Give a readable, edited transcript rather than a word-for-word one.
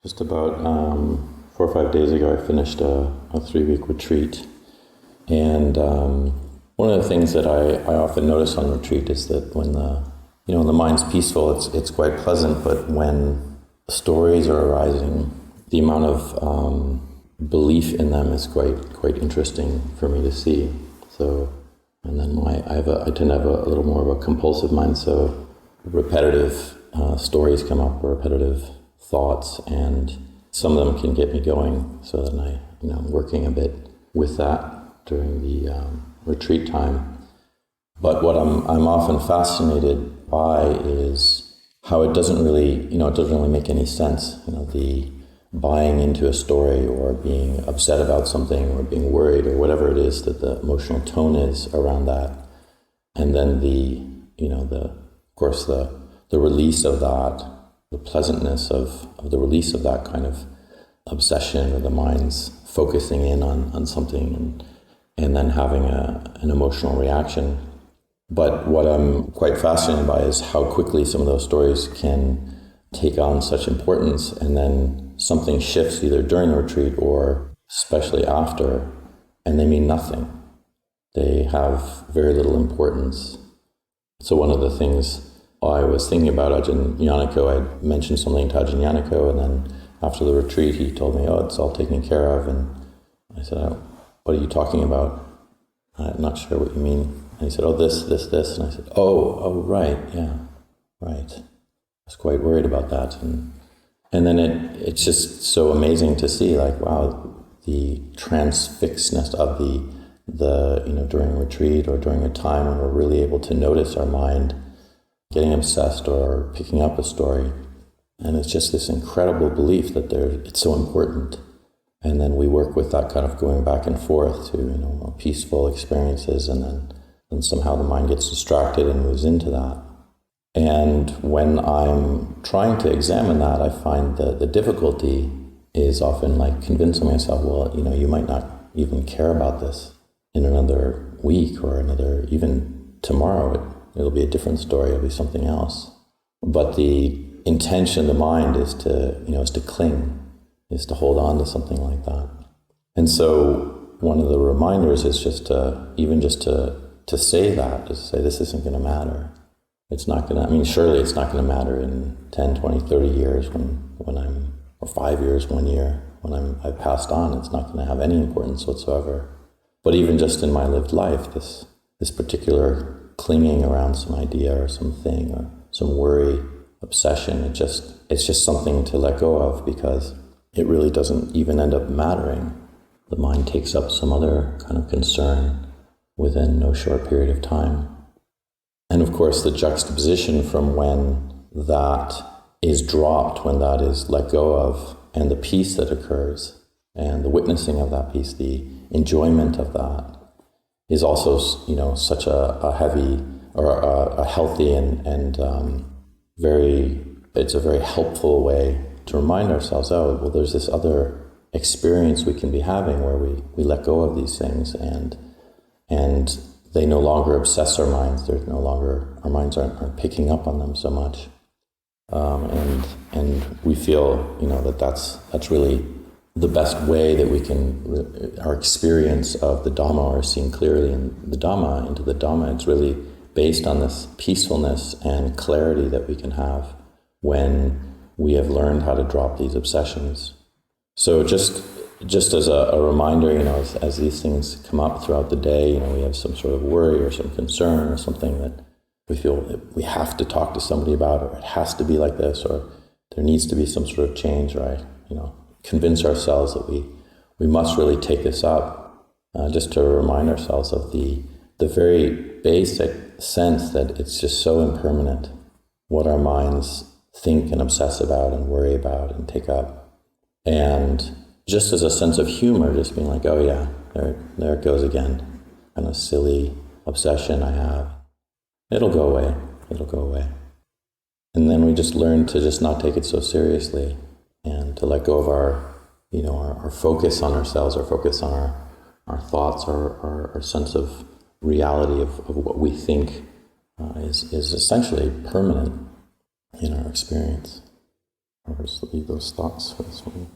Just about 4 or 5 days ago, I finished a 3-week retreat. And one of the things that I often notice on retreat is that when when the mind's peaceful, it's quite pleasant. But when stories are arising, the amount of belief in them is quite interesting for me to see. So, and then I tend to have a little more of a compulsive mind. So repetitive stories come up, repetitive thoughts, and some of them can get me going. So then I'm working a bit with that during the retreat time. But what I'm often fascinated by is how it doesn't really make any sense. The buying into a story or being upset about something or being worried or whatever it is that the emotional tone is around that, and then the release of that, the pleasantness of the release of that kind of obsession, or the mind's focusing in on something and then having an emotional reaction. But what I'm quite fascinated by is how quickly some of those stories can take on such importance, and then something shifts either during the retreat or especially after, and they mean nothing. They have very little importance. So one of the things I was thinking about Ajahn I mentioned something to Ajahn, and then after the retreat he told me, it's all taken care of. And I said, what are you talking about? I'm not sure what you mean. And he said, this. And I said, right, yeah, right. I was quite worried about that. And then it's just so amazing to see, the transfixedness of the during a retreat or during a time when we're really able to notice our mind getting obsessed or picking up a story. And it's just this incredible belief that it's so important. And then we work with that kind of going back and forth to, peaceful experiences, and then somehow the mind gets distracted and moves into that. And when I'm trying to examine that, I find that the difficulty is often convincing myself, you might not even care about this in another week or even tomorrow. It'll be a different story. It'll be something else. But the intention of the mind is to cling, is to hold on to something like that. And so one of the reminders is just to say that, is to say this isn't going to matter. It's not going to, surely it's not going to matter in 10, 20, 30 years when I'm, or 5 years, 1 year, when I've passed on. It's not going to have any importance whatsoever. But even just in my lived life, this particular clinging around some idea or something or some worry, obsession, it's just something to let go of, because it really doesn't even end up mattering. The mind takes up some other kind of concern within no short period of time. And of course, the juxtaposition from when that is dropped, when that is let go of, and the peace that occurs, and the witnessing of that peace, the enjoyment of that, is also, such a heavy or a healthy and it's a very helpful way to remind ourselves, there's this other experience we can be having where we let go of these things and they no longer obsess our minds. Our minds aren't picking up on them so much. And we feel, that's really the best way that we can, our experience of the Dhamma, or seeing clearly into the Dhamma, it's really based on this peacefulness and clarity that we can have when we have learned how to drop these obsessions. So just as a reminder, as these things come up throughout the day, we have some sort of worry or some concern or something that we feel that we have to talk to somebody about, or it has to be like this, or there needs to be some sort of change, right? Convince ourselves that we must really take this up, just to remind ourselves of the very basic sense that it's just so impermanent, what our minds think and obsess about and worry about and take up. And just as a sense of humor, just being like, there it goes again, kind of silly obsession I have. It'll go away. And then we just learn to just not take it so seriously, and to let go of our focus on ourselves, our focus on our thoughts, our sense of reality of what we think is essentially permanent in our experience. I'll just leave those thoughts for this one.